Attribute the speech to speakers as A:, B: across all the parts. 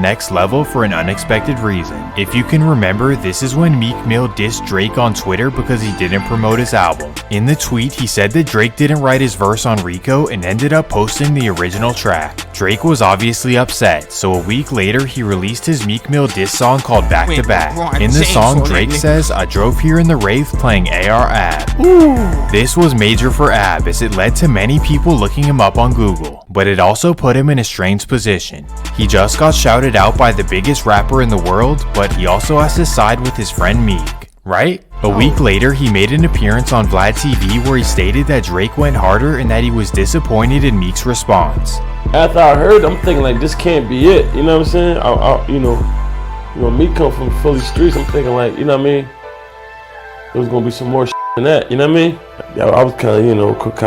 A: next level for an unexpected reason. If you can remember, this is when Meek Mill dissed Drake on Twitter because he didn't promote his album. In the tweet, he said that Drake didn't write his verse on Rico and ended up posting the original track. Drake was obviously upset, so a week later he released his Meek Mill diss song called Back to Back. In the song, Drake says, "I drove here in the Wraith playing AR Ab." This was major for Ab as it led to many people looking him up on Google, but it also put him in a strange position. He just got shouted out by the biggest rapper in the world, but he also has to side with his friend Meek, right? A week later, he made an appearance on Vlad TV where he stated that Drake went harder and that he was disappointed in Meek's response.
B: After I heard, I'm thinking like, this can't be it. You know what I'm saying? Meek come from Philly streets. I'm thinking like, you know what I mean? There was gonna be some more than that. You know what I mean? I was kind of, a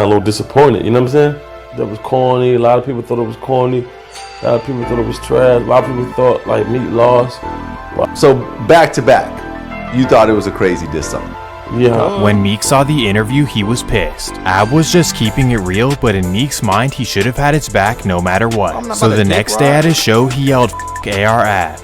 B: little disappointed. You know what I'm saying? That was corny. A lot of people thought it was corny. A lot of people thought it was trash. A lot of people thought like Meek lost.
C: So Back to Back, you thought it was a crazy diss song?
B: Yeah.
A: When Meek saw the interview, he was pissed. Ab was just keeping it real, but in Meek's mind, he should have had its back no matter what. So the next day at his show, he yelled "F*** AR Ab."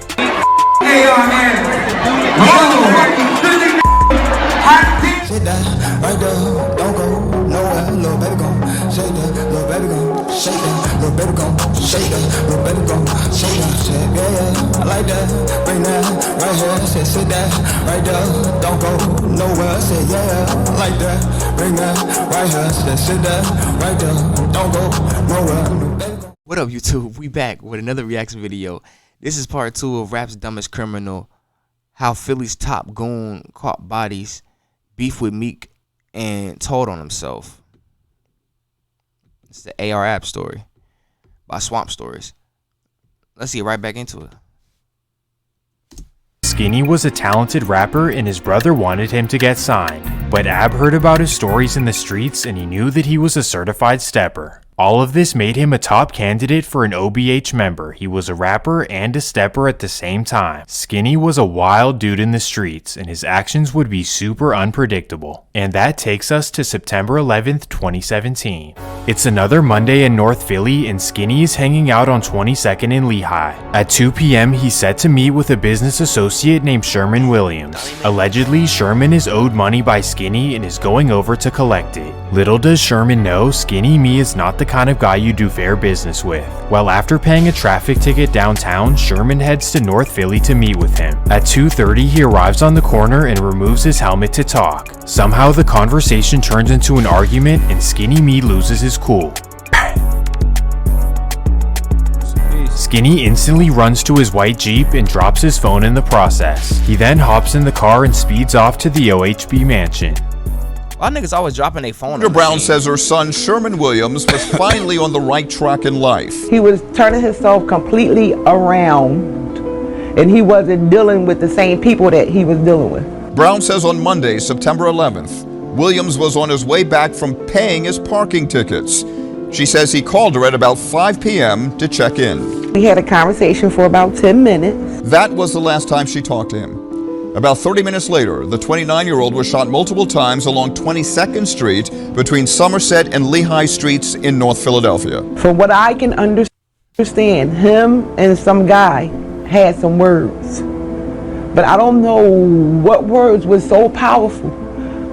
D: What up, YouTube? We back with another reaction video. This is part 2 of Rap's Dumbest Criminal. How Philly's top goon caught bodies, beef with Meek, and told on himself. It's the AR App story by Swamp Stories. Let's get right back into it.
A: Skinny was a talented rapper and his brother wanted him to get signed, but Ab heard about his stories in the streets and he knew that he was a certified stepper. All of this made him a top candidate for an OBH member. He was a rapper and a stepper at the same time. Skinny was a wild dude in the streets and his actions would be super unpredictable. And that takes us to September 11th, 2017. It's another Monday in North Philly and Skinny is hanging out on 22nd in Lehigh. At 2 p.m. he's set to meet with a business associate named Sherman Williams. Allegedly, Sherman is owed money by Skinny and is going over to collect it. Little does Sherman know, Skinny Me is not the kind of guy you do fair business with. Well, after paying a traffic ticket downtown, Sherman heads to North Philly to meet with him. At 2:30, he arrives on the corner and removes his helmet to talk. Somehow the conversation turns into an argument and Skinny Me loses his cool. Skinny instantly runs to his white Jeep and drops his phone in the process. He then hops in the car and speeds off to the OHB mansion.
D: Why niggas always dropping their phone?
E: Senator Brown says her son Sherman Williams was finally on the right track in life.
F: He was turning himself completely around and he wasn't dealing with the same people that he was dealing with.
E: Brown says on Monday, September 11th, Williams was on his way back from paying his parking tickets. She says he called her at about 5 p.m. to check in.
F: We had a conversation for about 10 minutes.
E: That was the last time she talked to him. About 30 minutes later, the 29-year-old was shot multiple times along 22nd Street between Somerset and Lehigh Streets in North Philadelphia.
F: From what I can understand, him and some guy had some words. But I don't know what words was so powerful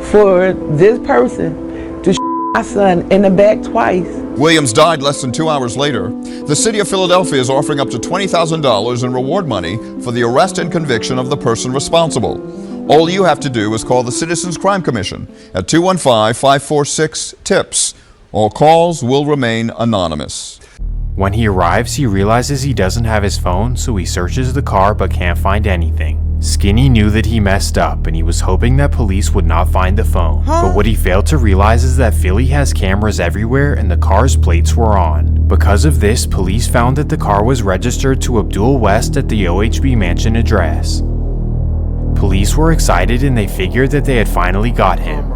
F: for this person to shoot my son in the back twice.
E: Williams died less than 2 hours later. The city of Philadelphia is offering up to $20,000 in reward money for the arrest and conviction of the person responsible. All you have to do is call the Citizens Crime Commission at 215-546-TIPS. All calls will remain anonymous.
A: When he arrives, he realizes he doesn't have his phone, so he searches the car but can't find anything. Skinny knew that he messed up and he was hoping that police would not find the phone. But what he failed to realize is that Philly has cameras everywhere and the car's plates were on. Because of this, police found that the car was registered to Abdul West at the OHB mansion address. Police were excited and they figured that they had finally got him.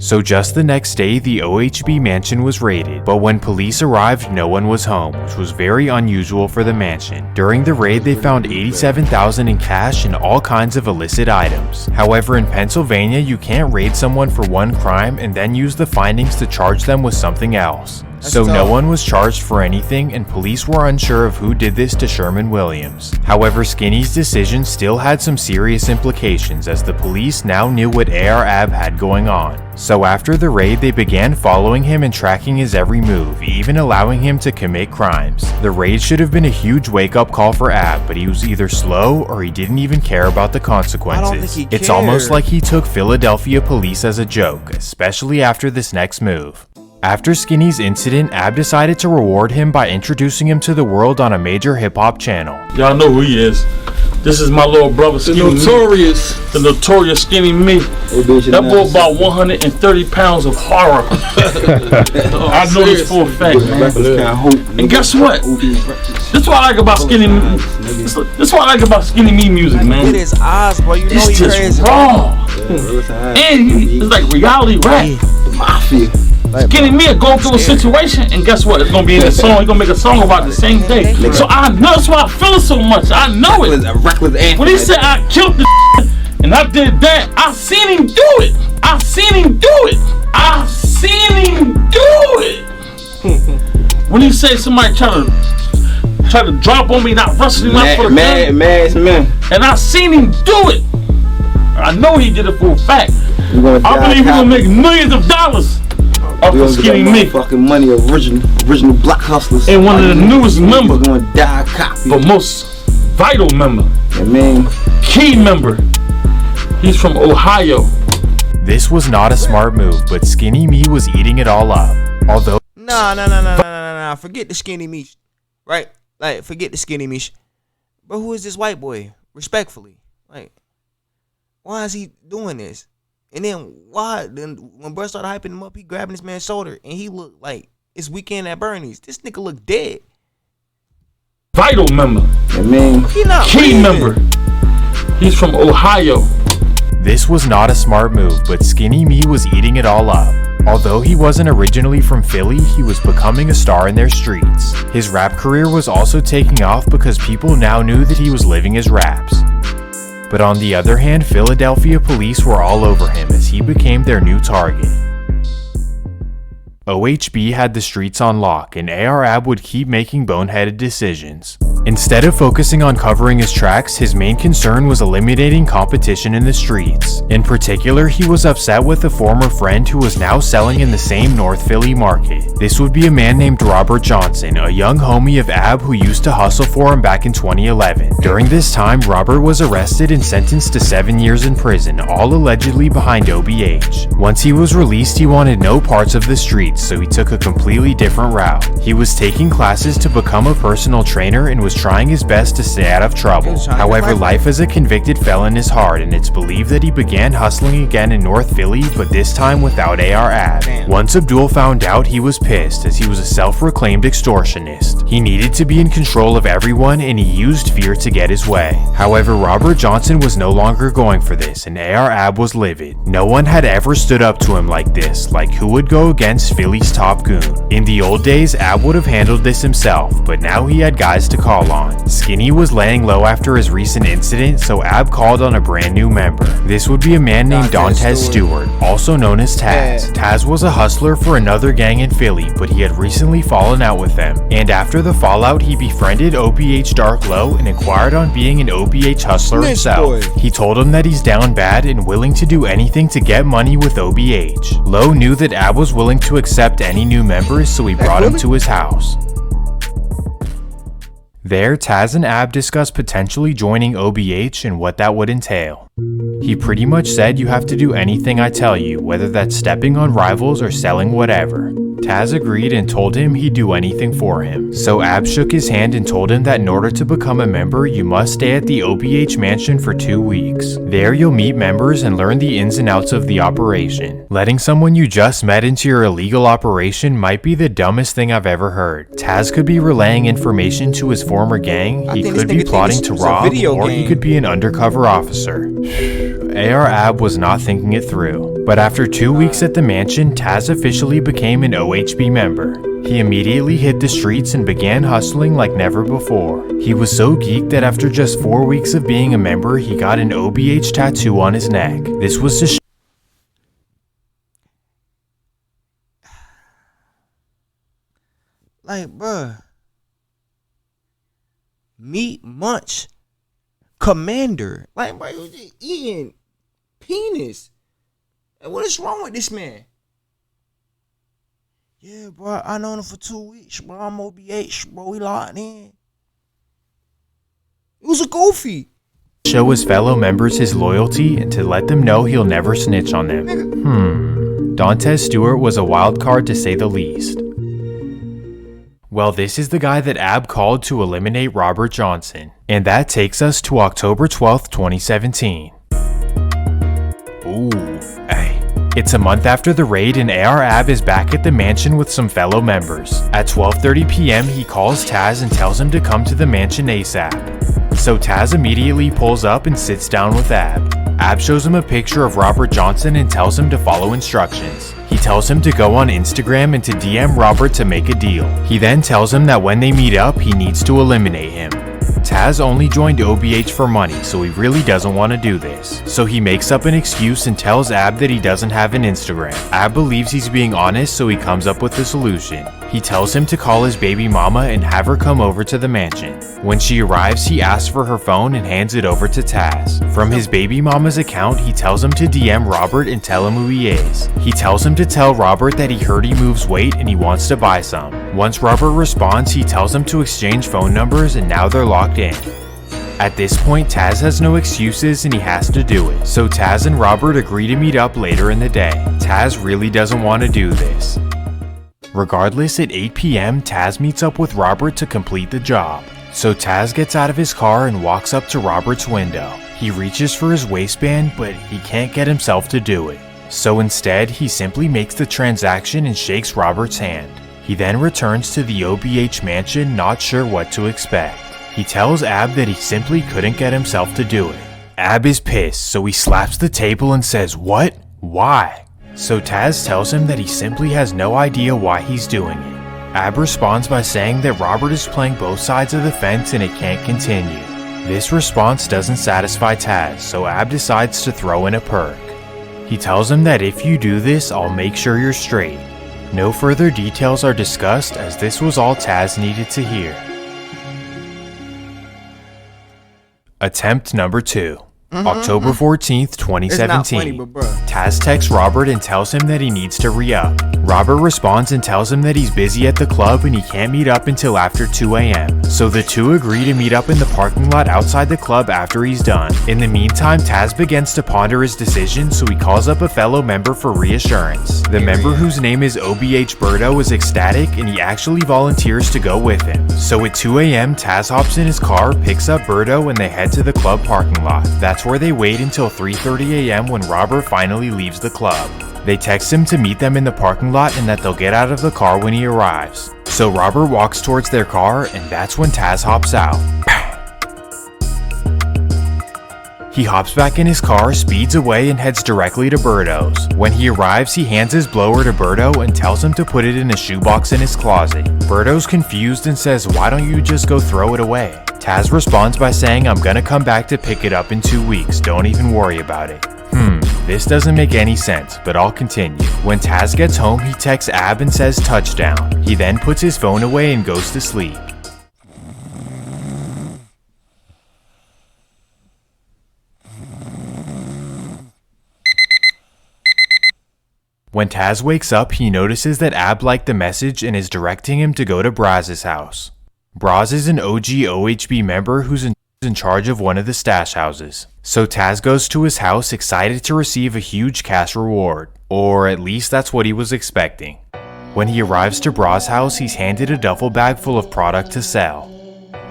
A: So just the next day, the OHB mansion was raided, but when police arrived, no one was home, which was very unusual for the mansion. During the raid, they found $87,000 in cash and all kinds of illicit items. However, in Pennsylvania, you can't raid someone for one crime and then use the findings to charge them with something else. So no one was charged for anything, and police were unsure of who did this to Sherman Williams. However, Skinny's decision still had some serious implications, as the police now knew what AR Ab had going on. So after the raid, they began following him and tracking his every move, even allowing him to commit crimes. The raid should have been a huge wake-up call for Ab, but he was either slow or he didn't even care about the consequences. It's almost like he took Philadelphia police as a joke, especially after this next move. After Skinny's incident, Ab decided to reward him by introducing him to the world on a major hip-hop channel.
B: Y'all know who he is. This is my little brother, Skinny the notorious Skinny Me. That boy about 130 pounds of horror. I know this for a fact, man. And guess what? This is what I like about Skinny Me. This is what I like about Skinny Me music, man.
D: Look at his eyes, bro. You know
B: It's
D: he
B: just
D: crazy.
B: raw. And it's like reality rap. Mafia. Skinny Me go through a situation, and guess what? It's gonna be in the song. He's gonna make a song about the same thing. So I know that's why I feel it so much. I know it. When he said I killed the and I did that, I seen him do it. I seen him do it. I seen him do it. When he said somebody try to drop on me, not wrestling me for the
G: man.
B: and I seen him do it. I know he did it for a fact. I believe he's gonna make millions of dollars off of Skinny Me.
G: Fucking money, original black hustlers.
B: And one of the newest members,
G: gonna die copy.
B: but most vital member, key member. He's from Ohio.
A: This was not a smart move, but Skinny Me was eating it all up. Although
D: Nah. Forget the Skinny Me, right? Like, forget the Skinny Me. Bro, who is this white boy? Respectfully, like, why is he doing this? And then when bro started hyping him up, he grabbing this man's shoulder, and he looked like it's Weekend at Bernie's. This nigga look dead.
B: Vital member.
D: He not
B: Key
D: breathing.
B: member. He's from Ohio.
A: this was not a smart move, but Skinny Me was eating it all up. Although he wasn't originally from Philly, he was becoming a star in their streets. His rap career was also taking off because people now knew that he was living his raps. But on the other hand, Philadelphia police were all over him as he became their new target. OHB had the streets on lock, and AR Ab would keep making boneheaded decisions. Instead of focusing on covering his tracks, his main concern was eliminating competition in the streets. In particular, he was upset with a former friend who was now selling in the same North Philly market. This would be a man named Robert Johnson, a young homie of Ab who used to hustle for him back in 2011. During this time, Robert was arrested and sentenced to 7 years in prison, all allegedly behind OBH. Once he was released, he wanted no parts of the streets, so he took a completely different route. He was taking classes to become a personal trainer and was trying his best to stay out of trouble. However, life as a convicted felon is hard, and it's believed that he began hustling again in North Philly, but this time without AR Ab. Once Abdul found out, he was pissed, as he was a self-proclaimed extortionist. He needed to be in control of everyone, and he used fear to get his way. However, Robert Johnson was no longer going for this, and AR Ab was livid. No one had ever stood up to him like this, like who would go against Philly's top goon. In the old days, Ab would have handled this himself, but now he had guys to call on. Skinny was laying low after his recent incident, so Ab called on a brand new member. This would be a man named Dantes Stewart, also known as Taz. Taz was a hustler for another gang in Philly, but he had recently fallen out with them. And after the fallout, he befriended OBH Dark Low and inquired on being an OBH hustler himself. He told him that he's down bad and willing to do anything to get money with OBH. Low knew that Ab was willing to accept any new members, so he brought him to his house. There, Taz and Ab discussed potentially joining OBH and what that would entail. He pretty much said, "You have to do anything I tell you, whether that's stepping on rivals or selling whatever." Taz agreed and told him he'd do anything for him. So Ab shook his hand and told him that in order to become a member, you must stay at the OBH mansion for 2 weeks. There you'll meet members and learn the ins and outs of the operation. Letting someone you just met into your illegal operation might be the dumbest thing I've ever heard. Taz could be relaying information to his former gang, he could be plotting to rob, or he could be an undercover officer. AR Ab was not thinking it through. But after 2 weeks at the mansion, Taz officially became an OHB member. He immediately hit the streets and began hustling like never before. He was so geeked that after just 4 weeks of being a member, he got an OBH tattoo on his neck. This was to
D: Like, bruh. Meat Munch Commander. Like, bro, you just eating penis. Like, what is wrong with this man? Yeah, bro, I known him for 2 weeks, bro. I'm OBH, bro. We locked in. It was a goofy.
A: Show his fellow members his loyalty and to let them know he'll never snitch on them. Dantes Stewart was a wild card to say the least. Well, this is the guy that Ab called to eliminate Robert Johnson. And that takes us to October 12th, 2017. Ooh, hey. It's a month after the raid and AR Ab is back at the mansion with some fellow members. At 12:30 p.m. he calls Taz and tells him to come to the mansion ASAP. So Taz immediately pulls up and sits down with Ab. Ab shows him a picture of Robert Johnson and tells him to follow instructions. He tells him to go on Instagram and to DM Robert to make a deal. He then tells him that when they meet up, he needs to eliminate him. Taz only joined OBH for money, so he really doesn't want to do this. So he makes up an excuse and tells Ab that he doesn't have an Instagram. Ab believes he's being honest, so he comes up with a solution. He tells him to call his baby mama and have her come over to the mansion. When she arrives, he asks for her phone and hands it over to Taz. From his baby mama's account, he tells him to DM Robert and tell him who he is. He tells him to tell Robert that he heard he moves weight and he wants to buy some. Once Robert responds, he tells him to exchange phone numbers and now they're locked in. At this point, Taz has no excuses and he has to do it. So Taz and Robert agree to meet up later in the day. Taz really doesn't want to do this. Regardless, at 8 p.m., Taz meets up with Robert to complete the job. So Taz gets out of his car and walks up to Robert's window. He reaches for his waistband, but he can't get himself to do it. So instead, he simply makes the transaction and shakes Robert's hand. He then returns to the OBH mansion, not sure what to expect. He tells Ab that he simply couldn't get himself to do it. Ab is pissed, so he slaps the table and says, "What? Why?" So Taz tells him that he simply has no idea why he's doing it. Ab responds by saying that Robert is playing both sides of the fence and it can't continue. This response doesn't satisfy Taz, so Ab decides to throw in a perk. He tells him that if you do this, I'll make sure you're straight. No further details are discussed as this was all Taz needed to hear. Attempt number 2. October 14th, 2017.
D: It's not funny, but bruh.
A: Taz texts Robert and tells him that he needs to re-up. Robert responds and tells him that he's busy at the club and he can't meet up until after 2 a.m. So the two agree to meet up in the parking lot outside the club after he's done. In the meantime, Taz begins to ponder his decision, so he calls up a fellow member for reassurance. The member, whose name is OBH Birdo, is ecstatic and he actually volunteers to go with him. So at 2 a.m., Taz hops in his car, picks up Birdo, and they head to the club parking lot. That's where they wait until 3:30 a.m. when Robert finally leaves the club. They text him to meet them in the parking lot and that they'll get out of the car when he arrives. So Robert walks towards their car and that's when Taz hops out. He hops back in his car, speeds away, and heads directly to Birdo's. When he arrives, he hands his blower to Birdo and tells him to put it in a shoebox in his closet. Birdo's confused and says, "Why don't you just go throw it away?" Taz responds by saying, "I'm gonna come back to pick it up in 2 weeks, don't even worry about it." This doesn't make any sense, but I'll continue. When Taz gets home, he texts Ab and says touchdown. He then puts his phone away and goes to sleep. When Taz wakes up, he notices that Ab liked the message and is directing him to go to Braz's house. Braz is an OG OHB member who's in charge of one of the stash houses. So Taz goes to his house excited to receive a huge cash reward. Or at least that's what he was expecting. When he arrives to Braz's house, he's handed a duffel bag full of product to sell.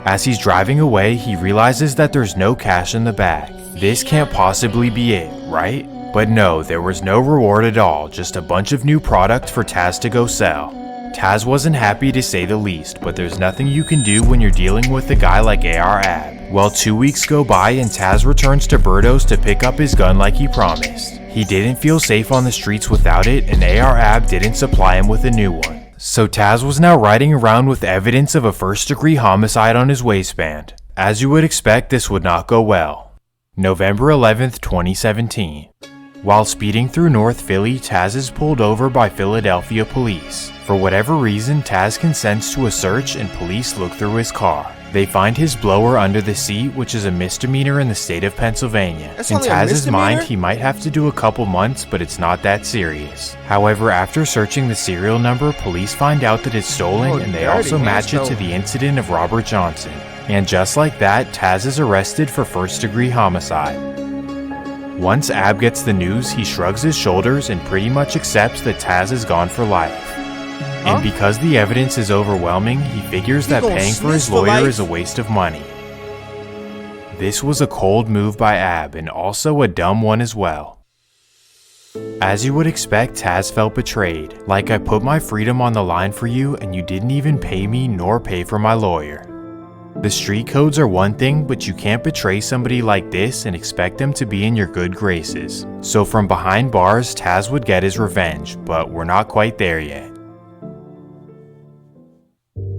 A: As he's driving away, he realizes that there's no cash in the bag. This can't possibly be it, right? But no, there was no reward at all, just a bunch of new product for Taz to go sell. Taz wasn't happy to say the least, but there's nothing you can do when you're dealing with a guy like AR Ab. Well, 2 weeks go by and Taz returns to Birdo's to pick up his gun like he promised. He didn't feel safe on the streets without it, and AR Ab didn't supply him with a new one. So Taz was now riding around with evidence of a first-degree homicide on his waistband. As you would expect, this would not go well. November 11th, 2017. While speeding through North Philly, Taz is pulled over by Philadelphia police. For whatever reason, Taz consents to a search and police look through his car. They find his blower under the seat, which is a misdemeanor in the state of Pennsylvania.
D: That's
A: In
D: only a
A: Taz's mind,
D: misdemeanor?
A: he might have to do a couple months, but it's not that serious. However, after searching the serial number, police find out that it's stolen,
D: Oh,
A: and they
D: dirty,
A: also
D: man,
A: match it to
D: stolen.
A: the incident of Robert Johnson. And just like that, Taz is arrested for first-degree homicide. Once Ab gets the news, he shrugs his shoulders and pretty much accepts that Taz is gone for life. And because the evidence is overwhelming, he figures that
D: gonna
A: paying for his
D: snitch for
A: lawyer
D: life?
A: is a waste of money. This was a cold move by Ab, and also a dumb one as well. As you would expect, Taz felt betrayed. Like, I put my freedom on the line for you, and you didn't even pay me nor pay for my lawyer. The street codes are one thing, but you can't betray somebody like this and expect them to be in your good graces. So from behind bars, Taz would get his revenge, but we're not quite there yet.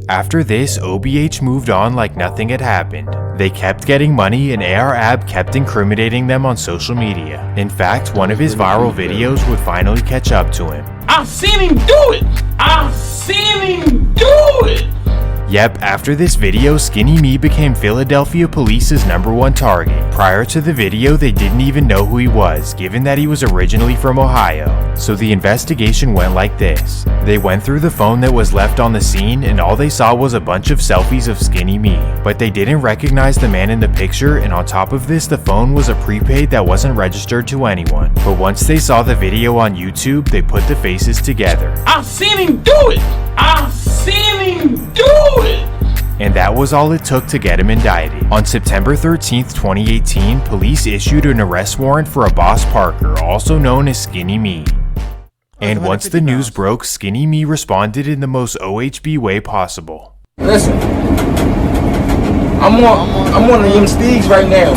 A: After this, OBH moved on like nothing had happened. They kept getting money and AR-AB kept incriminating them on social media. In fact, one of his viral videos would finally catch up to him.
G: I've seen him do it. I've seen him do it.
A: Yep, after this video, Skinny Me became Philadelphia police's #1 target. Prior to the video, they didn't even know who he was, given that he was originally from Ohio. So the investigation went like this. They went through the phone that was left on the scene, and all they saw was a bunch of selfies of Skinny Me. But they didn't recognize the man in the picture, and on top of this, the phone was a prepaid that wasn't registered to anyone. But once they saw the video on YouTube, they put the faces together.
G: I've seen him do it. I've seen him do it.
A: And that was all it took to get him indicted. On September 13th, 2018, police issued an arrest warrant for Abbas Parker, also known as Skinny Me. And once the news broke, Skinny Me responded in the most OHB way possible.
H: Listen, I'm on the young Steeds right now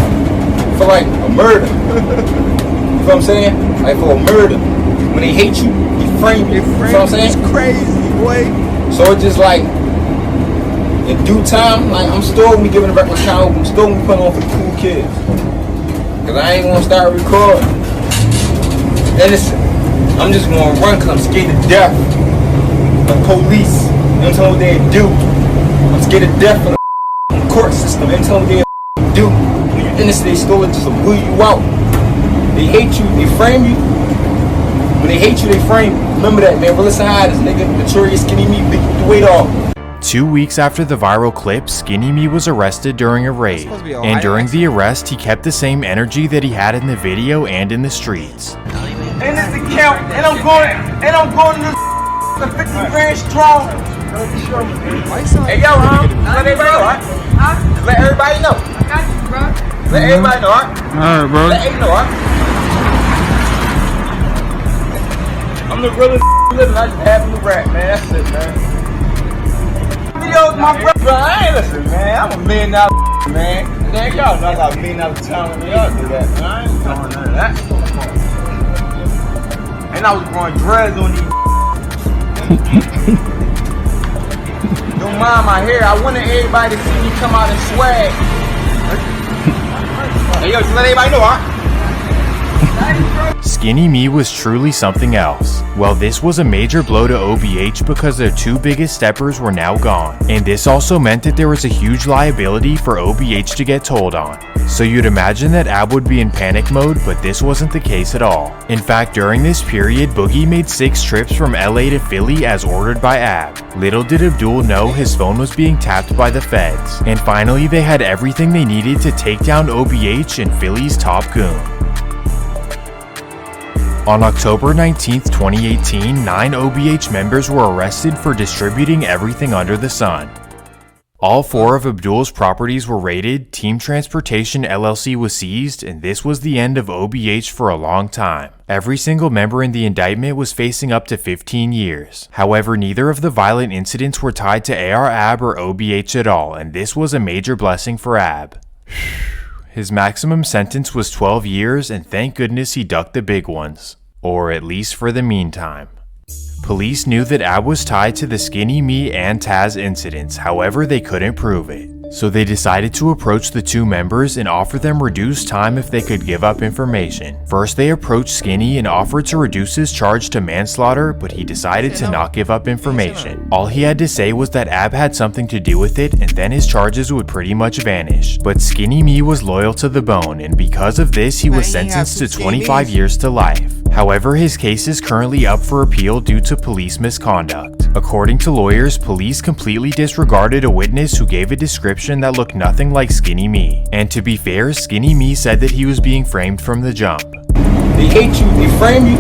H: for like a murder. You know what I'm saying? Like for a murder. When they hate you, they frame you. You know what I'm saying?
D: It's crazy, boy.
H: So it's just like, in due time, like I'm still gonna be giving a record count. I'm still gonna be putting on for the cool kids. Cause I ain't gonna start recording. And listen, I'm just gonna run cause I'm scared to death of police. You know what they do. I'm scared to death of the court system. You know what they do. When you're innocent, they still just bully you out. They hate you, they frame you. When they hate you, they frame you. Remember that, man. Listen, this nigga, notorious Skinny Me, big the weight off.
A: 2 weeks after the viral clip, Skinny Me was arrested during a raid.
D: supposed to be a
A: And
D: riot
A: during the arrest, he kept the same energy that he had in the video and in the streets.
H: And this account, and I'm going to this 50 grand strong. Hey, yo, let everybody know, right? Let everybody know. I got you, bro. Let everybody know, right?
I: Alright, bro.
H: Let everybody know, right? I'm the realest living. I just happen to rap, man. That's it, man. Videos, my brother. I ain't listen, man. I'm a $1 million man. Man, y'all know I got $1 million talent. Y'all do that, man. I ain't doing none of that. And I was growing dreads on these. Don't mind my hair. I wanted everybody to see me come out and swag. Hey, yo, just let everybody know, huh?
A: Skinny Me was truly something else. Well, this was a major blow to OBH because their two biggest steppers were now gone. And this also meant that there was a huge liability for OBH to get told on. So you'd imagine that Ab would be in panic mode, but this wasn't the case at all. In fact, during this period, Boogie made 6 trips from LA to Philly as ordered by Ab. Little did Abdul know his phone was being tapped by the feds. And finally, they had everything they needed to take down OBH and Philly's top goon. On October 19, 2018, 9 OBH members were arrested for distributing everything under the sun. All 4 of Abdul's properties were raided, Team Transportation LLC was seized, and this was the end of OBH for a long time. Every single member in the indictment was facing up to 15 years. However, neither of the violent incidents were tied to AR-AB or OBH at all, and this was a major blessing for Ab. His maximum sentence was 12 years, and thank goodness he ducked the big ones. Or at least for the meantime. Police knew that Ab was tied to the Skinny Me and Taz incidents, however they couldn't prove it. So they decided to approach the two members and offer them reduced time if they could give up information. First, they approached Skinny and offered to reduce his charge to manslaughter, but he decided to not give up information. All he had to say was that Ab had something to do with it, and then his charges would pretty much vanish. But Skinny Me was loyal to the bone, and because of this, he was sentenced to 25 years to life. However, his case is currently up for appeal due to police misconduct. According to lawyers, police completely disregarded a witness who gave a description that looked nothing like Skinny Me. And to be fair, Skinny Me said that he was being framed from the jump.
H: They hate you, they frame you.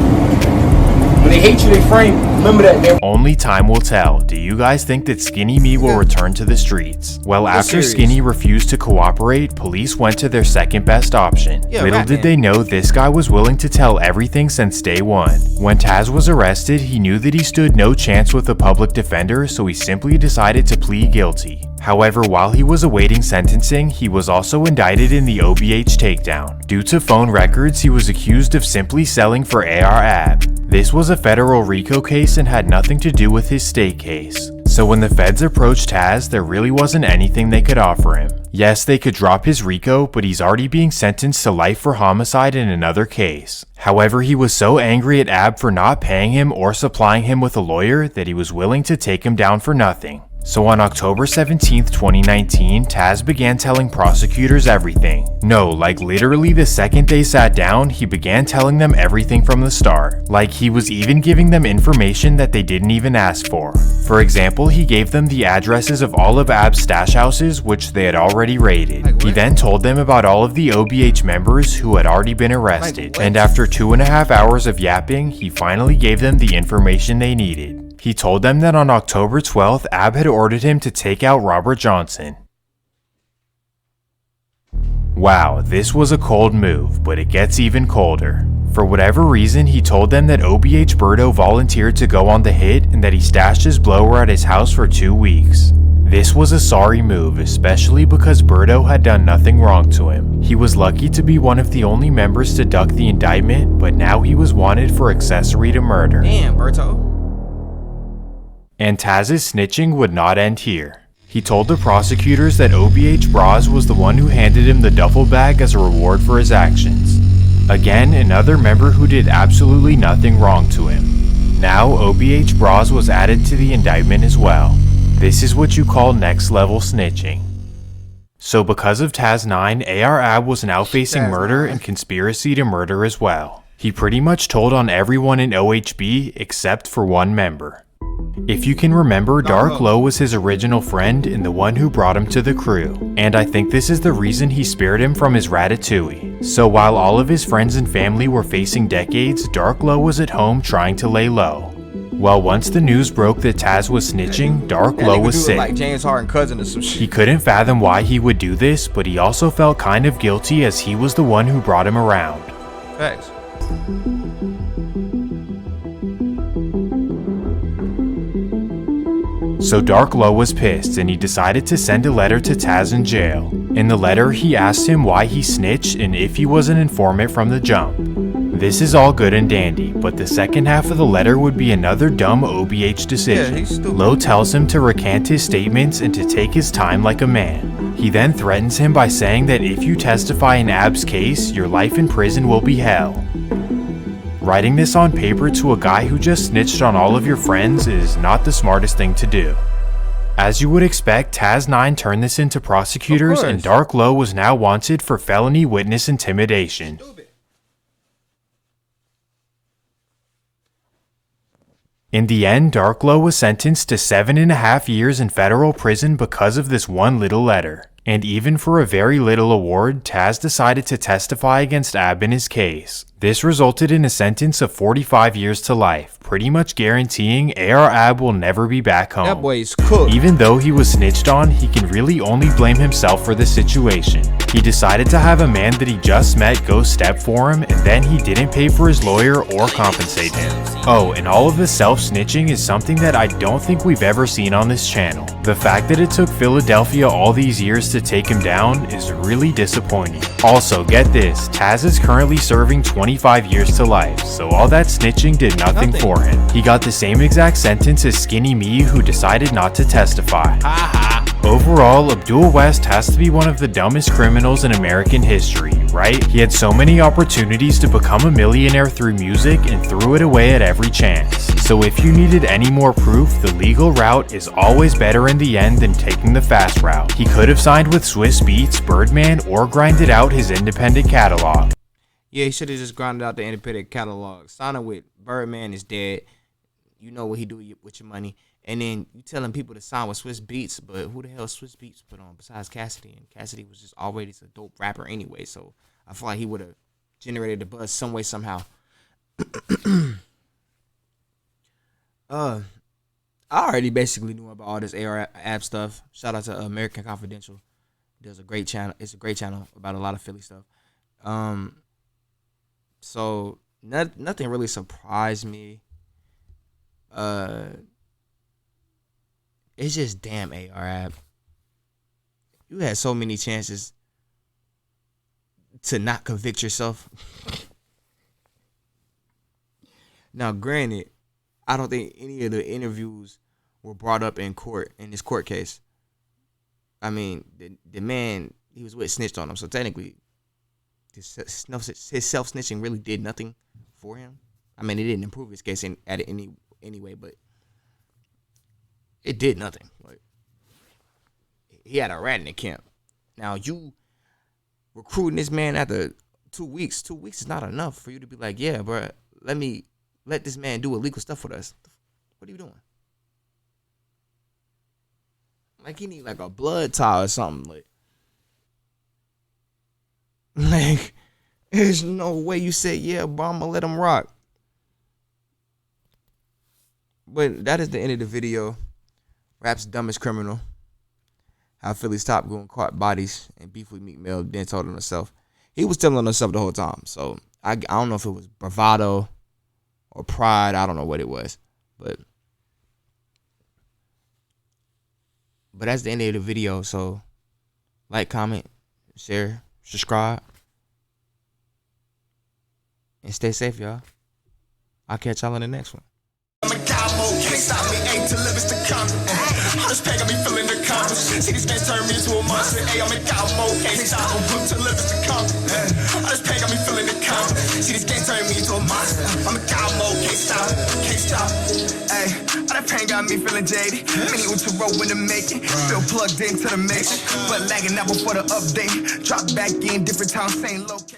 H: When they hate you, they frame you. Remember that.
A: Only time will tell. Do you guys think that Skinny Me will return to the streets? Well, after Skinny refused to cooperate, police went to their second best option. Little did they know this guy was willing to tell everything since day one. When Taz was arrested, he knew that he stood no chance with a public defender, so he simply decided to plead guilty. However, while he was awaiting sentencing, he was also indicted in the OBH takedown. Due to phone records, he was accused of simply selling for AR-AB. This was a federal RICO case and had nothing to do with his state case. So when the feds approached Taz, there really wasn't anything they could offer him. Yes, they could drop his RICO, but he's already being sentenced to life for homicide in another case. However, he was so angry at Ab for not paying him or supplying him with a lawyer that he was willing to take him down for nothing. So on October 17, 2019, Taz began telling prosecutors everything. No, like literally the second they sat down, he began telling them everything from the start. Like he was even giving them information that they didn't even ask for. For example, he gave them the addresses of all of Ab's stash houses, which they had already raided. He then told them about all of the OBH members who had already been arrested. And after 2.5 hours of yapping, he finally gave them the information they needed. He told them that on October 12th, Ab had ordered him to take out Robert Johnson. Wow, this was a cold move, but it gets even colder. For whatever reason, he told them that OBH Birdo volunteered to go on the hit and that he stashed his blower at his house for 2 weeks. This was a sorry move, especially because Birdo had done nothing wrong to him. He was lucky to be one of the only members to duck the indictment, but now he was wanted for accessory to murder.
D: Damn, Berto.
A: And Taz's snitching would not end here. He told the prosecutors that OBH Braz was the one who handed him the duffel bag as a reward for his actions. Again, another member who did absolutely nothing wrong to him. Now, OBH Braz was added to the indictment as well. This is what you call next level snitching. So because of Taz 9, AR-AB was now facing murder and conspiracy to murder as well. He pretty much told on everyone in OHB except for one member. If you can remember, Dark Low was his original friend and the one who brought him to the crew, and I think this is the reason he spared him from his ratatouille. So while all of his friends and family were facing decades, Dark Low was at home trying to lay low. Well, once the news broke that Taz was snitching, Dark Low was sick.
D: Like James Harden cousin or some shit.
A: He couldn't fathom why he would do this, but he also felt kind of guilty as he was the one who brought him around.
D: Thanks.
A: So Dark Low was pissed and he decided to send a letter to Taz in jail. In the letter, he asked him why he snitched and if he was an informant from the jump. This is all good and dandy, but the second half of the letter would be another dumb OBH decision. Low tells him to recant his statements and to take his time like a man. He then threatens him by saying that if you testify in Ab's case, your life in prison will be hell. Writing this on paper to a guy who just snitched on all of your friends is not the smartest thing to do. As you would expect, Taz 9 turned this into prosecutors and Dark Low was now wanted for felony witness intimidation. In the end, Dark Low was sentenced to 7.5 years in federal prison because of this one little letter. And even for a very little award, Taz decided to testify against Ab in his case. This resulted in a sentence of 45 years to life, pretty much guaranteeing AR-AB will never be back home.
D: That boy's cooked.
A: Even though he was snitched on, he can really only blame himself for the situation. He decided to have a man that he just met go step for him, and then he didn't pay for his lawyer or compensate him. Oh, and all of the self-snitching is something that I don't think we've ever seen on this channel. The fact that it took Philadelphia all these years to take him down is really disappointing. Also, get this, Taz is currently serving 25 years to life, so all that snitching did nothing for him. He got the same exact sentence as Skinny Me, who decided not to testify. Overall, Abdul West has to be one of the dumbest criminals in American history, right? He had so many opportunities to become a millionaire through music and threw it away at every chance. So if you needed any more proof, the legal route is always better in the end than taking the fast route. He could have signed with Swiss Beats, Birdman, or grinded out his independent catalog.
D: Yeah, he should have just grinded out the independent catalog. Signing with Birdman is dead. You know what he do with your money. And then you telling people to sign with Swiss Beats, but who the hell Swiss Beats put on besides Cassidy? And Cassidy was just already a dope rapper anyway, so I feel like he would have generated the buzz some way, somehow. I already basically knew about all this AR app stuff. Shout out to American Confidential. There's a great channel. It's a great channel about a lot of Philly stuff. So nothing really surprised me. It's just damn AR app. You had so many chances to not convict yourself. Now, granted, I don't think any of the interviews were brought up in court, in this court case. I mean, the man, he was snitched on him, so technically his self-snitching really did nothing for him. I mean, it didn't improve his case anyway, but it did nothing. Like, he had a rat in the camp. Now, you recruiting this man after 2 weeks. 2 weeks is not enough for you to be like, yeah, bro, let this man do illegal stuff with us. What are you doing? Like, he need like a blood tie or something. Like, there's no way you say, yeah, bro, I'm gonna let him rock. But that is the end of the video. Rap's dumbest criminal. How Philly's top Goon caught bodies and beef with Meek Mill, then told on himself. He was telling on himself the whole time. So I don't know if it was bravado or pride. I don't know what it was. But that's the end of the video. So like, comment, share, subscribe, and stay safe, y'all. I'll catch y'all in the next one.
I: I'm a cowboy, can't stop me, ain't to live is to come. All this pain got me feeling accomplished. See, these games turn me into a monster. Hey, I'm a cowboy, can't stop, I'm to live is to come. All this pain got me feeling accomplished. See, these games turn me into a monster. I'm a cowboy, can't stop, can't stop. Hey, all that pain got me feeling jaded. Many to roll when to make it. Still plugged into the mix, but lagging out before the update. Drop back in, different time, same location.